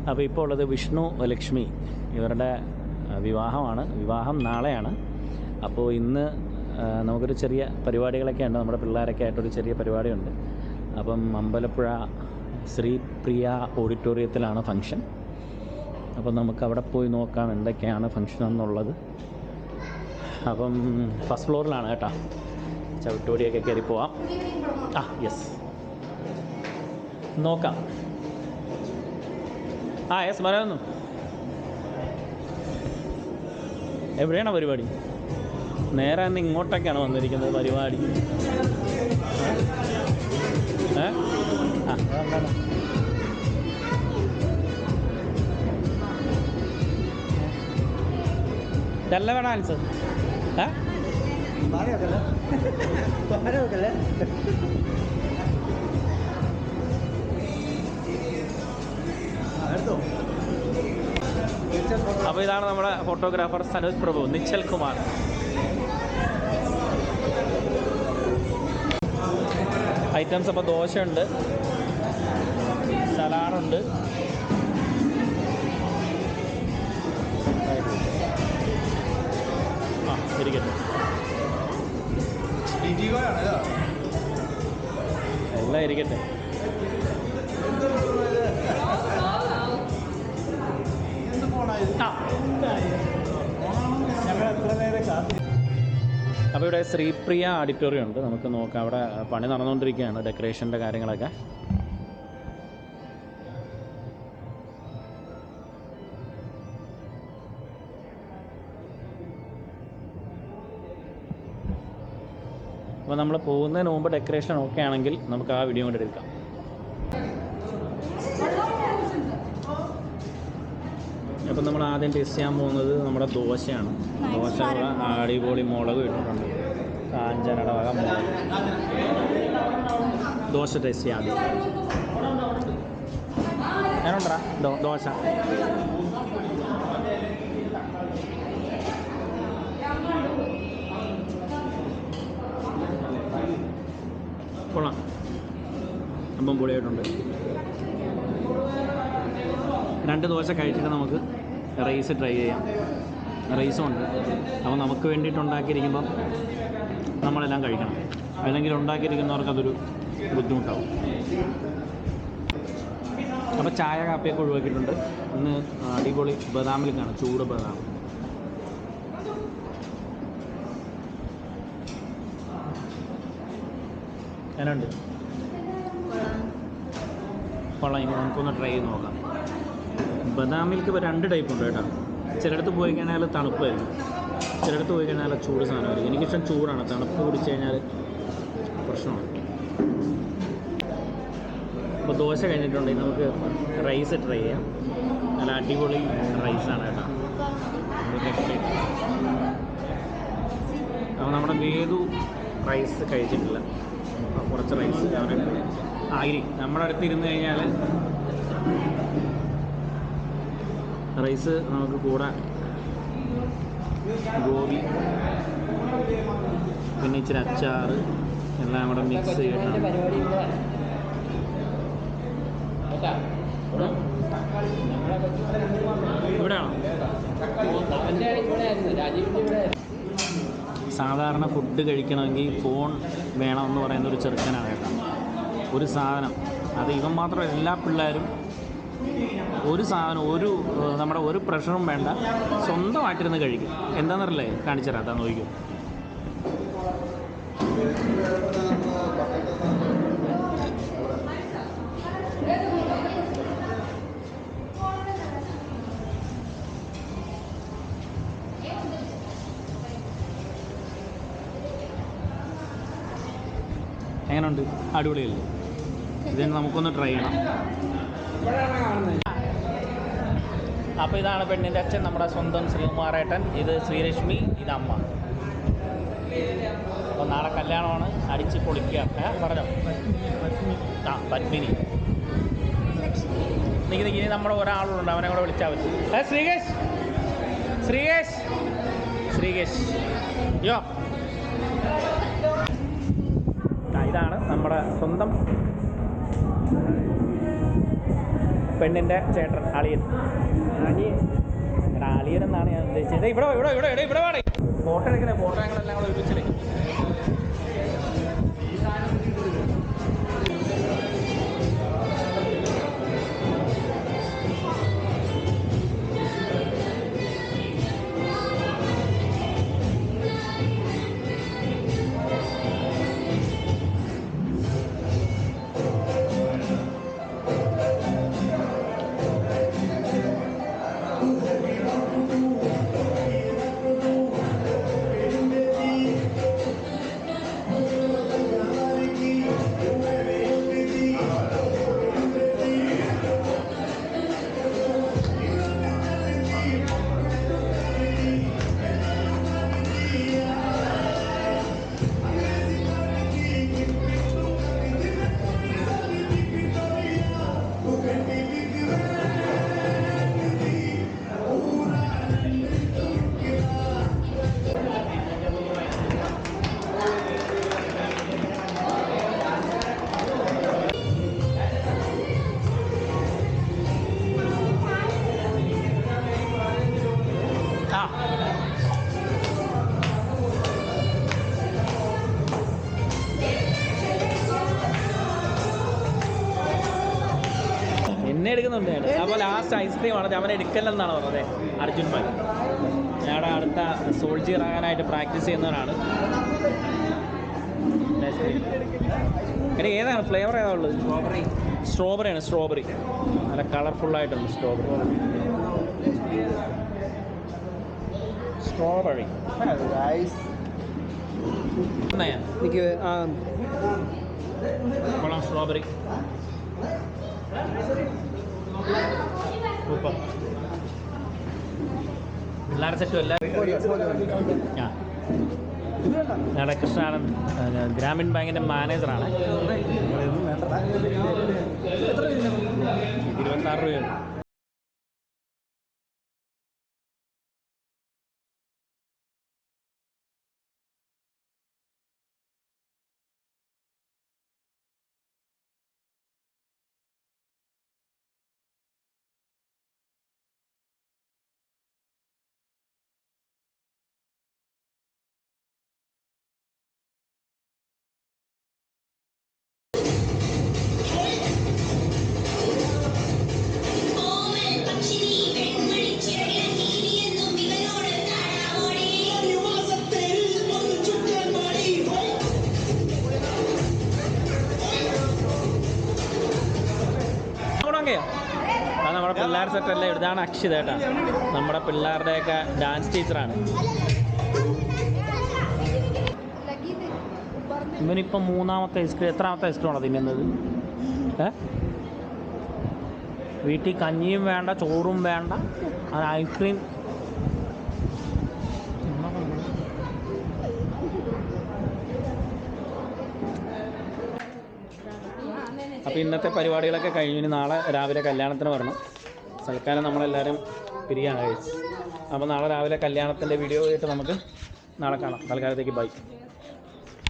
അപ്പോൾ ഇപ്പോൾ ഉള്ളത് വിഷ്ണു ലക്ഷ്മി ഇവരുടെ വിവാഹമാണ്. വിവാഹം നാളെയാണ്. അപ്പോൾ ഇന്ന് നമുക്കൊരു ചെറിയ പരിപാടികളൊക്കെ ഉണ്ട്. നമ്മുടെ പിള്ളേരൊക്കെ ആയിട്ടൊരു ചെറിയ പരിപാടിയുണ്ട്. അപ്പം അമ്പലപ്പുഴ ശ്രീപ്രിയ ഓഡിറ്റോറിയത്തിലാണ് ഫംഗ്ഷൻ. അപ്പം നമുക്കവിടെ പോയി നോക്കാം എന്തൊക്കെയാണ് ഫംഗ്ഷൻ എന്നുള്ളത്. അപ്പം ഫസ്റ്റ് ഫ്ലോറിലാണ് കേട്ടോ. ചവിട്ടുപടിയൊക്കെ കയറി പോവാം. യെസ്, നോക്കാം. യെസ്, പറയാമെന്നു. എവിടെയാണ് പരിപാടി? നേരെ തന്നെ ഇങ്ങോട്ടൊക്കെയാണ് വന്നിരിക്കുന്നത് പരിപാടി. അതെന്താണ്? ഇതല്ല വേണം ആൻസർ. അപ്പോൾ ഇതാണ് നമ്മുടെ ഫോട്ടോഗ്രാഫർ സനോജ് പ്രഭു, നിശ്ചൽ കുമാർ. ഐറ്റംസ് അപ്പോൾ ദോശയുണ്ട്, സലാഡുണ്ട്, ഇരിക്കട്ടെ, എല്ലാം ഇരിക്കട്ടെ. അപ്പോൾ ഇവിടെ ശ്രീപ്രിയ ഓഡിറ്റോറിയം ഉണ്ട്, നമുക്ക് നോക്കാം. അവിടെ പണി നടന്നുകൊണ്ടിരിക്കുകയാണ്, ഡെക്കറേഷൻ്റെ കാര്യങ്ങളൊക്കെ. അപ്പോൾ നമ്മൾ പോകുന്നതിന് മുമ്പ് ഡെക്കറേഷൻ ഓക്കെ ആണെങ്കിൽ നമുക്ക് ആ വീഡിയോ കൊണ്ട് എടുക്കാം. അപ്പം നമ്മൾ ആദ്യം ടേസ്റ്റ് ചെയ്യാൻ പോകുന്നത് നമ്മുടെ ദോശയാണ്. ദോശ അടിപൊളി മുളക് ഇട്ടിട്ടുണ്ട്, കാഞ്ചനട വക മുളക്. ദോശ ടേസ്റ്റ് ചെയ്യാം ആദ്യം. ഞാനുണ്ടാ ദോശ. കൊള്ളാം, അപ്പം പൊടിയായിട്ടുണ്ട്. 2 ദോശ കഴിച്ചിട്ട് നമുക്ക് റൈസ് ട്രൈ ചെയ്യാം. റൈസും ഉണ്ട്. അപ്പോൾ നമുക്ക് വേണ്ടിയിട്ട് ഉണ്ടാക്കിയിരിക്കുമ്പം നമ്മളെല്ലാം കഴിക്കണം, അല്ലെങ്കിൽ ഉണ്ടാക്കിയിരിക്കുന്നവർക്ക് അതൊരു ബുദ്ധിമുട്ടാവും. അപ്പോൾ ചായ കാപ്പിയൊക്കെ ഒഴിവാക്കിയിട്ടുണ്ട്. ഇന്ന് അടിപൊളി ബദാം മിൽക്കാണ്, ചൂട് ബദാം. അതിനുണ്ട് കൊള്ളാം. ഇനി നമുക്കൊന്ന് ട്രൈ ചെയ്ത് നോക്കാം. ബദാം മിൽക്ക് ഇപ്പോൾ 2 ടൈപ്പ് ഉണ്ട് കേട്ടോ. ചിലയിടത്ത് പോയി കഴിഞ്ഞാൽ തണുപ്പായിരിക്കും, ചിലയിടത്ത് പോയി കഴിഞ്ഞാൽ ചൂട് സാധനമായിരിക്കും. എനിക്കിഷ്ടം ചൂടാണ്. തണുപ്പ് കുടിച്ച് കഴിഞ്ഞാൽ പ്രശ്നമാണ്. അപ്പോൾ ദോശ കഴിഞ്ഞിട്ടുണ്ടെങ്കിൽ നമുക്ക് റൈസ് ട്രൈ ചെയ്യാം. നല്ല അടിപൊളി റൈസാണ് കേട്ടോ. അപ്പോൾ നമ്മുടെ വേദു റൈസ് കഴിച്ചിട്ടില്ല, കുറച്ച് റൈസ് നമ്മുടെ അടുത്ത് ഇരുന്ന് കഴിഞ്ഞാൽ റൈസ് നമുക്ക് കൂടെ ഗോബി പിന്നെ ഇച്ചിരി അച്ചാർ എല്ലാം കൂടെ മിക്സ് ചെയ്തിട്ടാണ്. ഇവിടെയാണോ? സാധാരണ ഫുഡ് കഴിക്കണമെങ്കിൽ ഫോൺ വേണമെന്ന് പറയുന്ന ഒരു ചെറുക്കനാണ് കേട്ടോ. ഒരു സാധനം അത് ഇവൻ മാത്രം, എല്ലാ പിള്ളേരും ഒരു സാധനം നമ്മുടെ ഒരു പ്രഷറും വേണ്ട, സ്വന്തമായിട്ടിരുന്ന് കഴിക്കും. എന്താണെന്നറിയില്ലേ? കാണിച്ചുതരാം, അതാ നോക്കിക്കും. എങ്ങനെയുണ്ട്? അടിപൊളിയല്ലേ? ഇതിന് നമുക്കൊന്ന് ട്രൈ ചെയ്യണം. അപ്പോൾ ഇതാണ് പെണ്ണിൻ്റെ അച്ഛൻ, നമ്മുടെ സ്വന്തം ശ്രീകുമാരേട്ടൻ. ഇത് ശ്രീലക്ഷ്മി, ഇത് അമ്മ. അപ്പോൾ നാളെ കല്യാണമാണ്, അടിച്ച് പൊളിക്കുക. പറഞ്ഞോ? പത്മിനി. നിൽക്കി നമ്മുടെ ഒരാളുണ്ട്, അവനെ കൂടെ വിളിച്ചാൽ പറ്റും. ശ്രീകേഷ്, ശ്രീകേഷ്, ശ്രീകേഷ്, യോ. ഇതാണ് നമ്മുടെ സ്വന്തം പെണ്ണിൻ്റെ ചേട്ടൻ അളിയൻ. അളിയൻ എന്നാണ് ഞാൻ ഉദ്ദേശിച്ചത്. ഇവിടെ വേണേ ഫോട്ടോ എടുക്കണേ. ഫോട്ടോ ഞങ്ങളെല്ലാം കൂടെ ഒരുമിച്ചില്ലേ. എന്നെ എടുക്കുന്നുണ്ട്. അപ്പോൾ ലാസ്റ്റ് ഐസ്ക്രീമാണ് അവനെ എടുക്കലെന്നാണ് പറഞ്ഞത് അർജുൻ മാൻ. ഞങ്ങളുടെ അടുത്ത സോൾജിയർ ആകാനായിട്ട് പ്രാക്ടീസ് ചെയ്യുന്നവരാണ്. എടി ഏതാണ് ഫ്ലേവർ ഏതാ ഉള്ളത്? സ്ട്രോബെറിയാണ്. സ്ട്രോബെറി നല്ല കളർഫുള്ളായിട്ടുണ്ട്. സ്ട്രോബെറി കൊള്ളാം. Strawberry super. പിള്ളേരുടെ സെറ്റും എല്ലാവരും. ഞങ്ങളുടെ കൃഷ്ണാനന്ദ് ഗ്രാമീൺ ബാങ്കിൻ്റെ മാനേജറാണ്. 26 രൂപയാണ്. അത് നമ്മുടെ പിള്ളേർ സെറ്റല്ലേ. ഇതാണ് അക്ഷിത കേട്ടോ, നമ്മുടെ പിള്ളേരുടെയൊക്കെ ഡാൻസ് ടീച്ചറാണ്. ഇവനിപ്പം 3ാമത്തെ ഐസ്ക്രീം. എത്രാമത്തെ ഐസ്ക്രീമാണോ തിന്നുന്നത്? വീട്ടിൽ കഞ്ഞിയും വേണ്ട, ചോറും വേണ്ട, അത് ഐസ്ക്രീം. അപ്പോൾ ഇന്നത്തെ പരിപാടികളൊക്കെ കഴിഞ്ഞു. ഇനി നാളെ രാവിലെ കല്യാണത്തിന് വരണം. തൽക്കാലം നമ്മളെല്ലാവരും പിരിയാണ് കഴിച്ചു. അപ്പോൾ നാളെ രാവിലെ കല്യാണത്തിൻ്റെ വീഡിയോ ആയിട്ട് നമുക്ക് നാളെ കാണാം. തൽക്കാലത്തേക്ക് ബൈ.